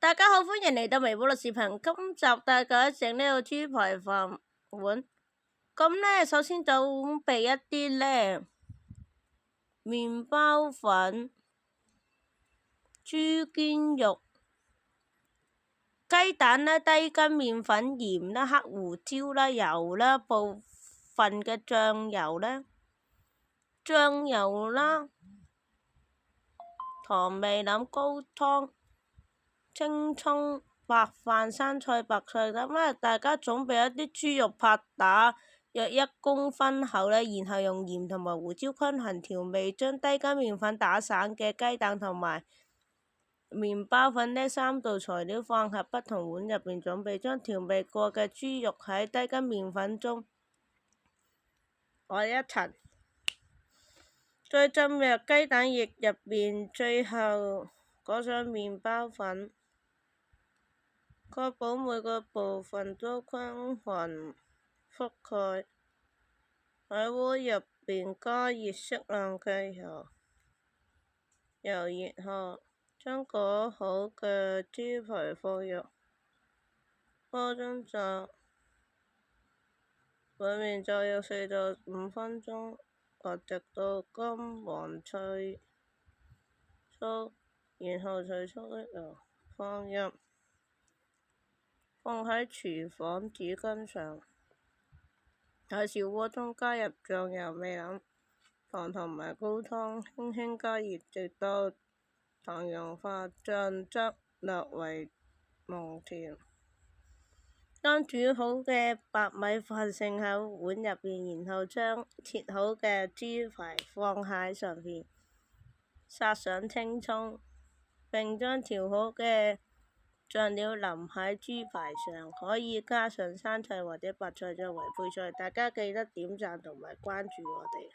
大家好，歡迎嚟到微寶錄視頻。今集大家整呢個豬排飯碗。咁呢，首先就準備一啲呢麵包粉、豬肩肉、雞蛋啦、低筋麵粉、鹽啦、黑胡椒啦、油啦、部分嘅醬油啦、糖味淋、高湯、青葱、白飯、生菜、白菜咁咧，大家準備一啲豬肉拍打約1公分厚咧，然後用鹽同埋胡椒均衡調味，將低筋麵粉打散嘅雞蛋同埋麵包粉呢3道材料放入不同碗入邊準備，將調味過嘅豬肉喺低筋麵粉中蓋一層，再浸入雞蛋液入邊，最後裹上麵包粉。確保每個部分都均勻覆蓋。喺鍋入邊加熱適量嘅油，油熱後將裹好嘅豬排放入鍋中炸，裏面炸約4到5分鐘，或直到金黃脆酥，然後隨速的油放喺廚房紙巾上，喺小鍋中加入醬油、味淋、糖同埋高湯，輕輕加熱直到糖融化，醬汁略為濃甜。將煮好嘅白米飯盛喺碗入邊，然後將切好嘅豬排放喺上邊，撒上青葱，並將調好嘅醬料淋喺豬排上，可以加上生菜或者白菜作為配菜。大家記得點讚同埋關注我哋。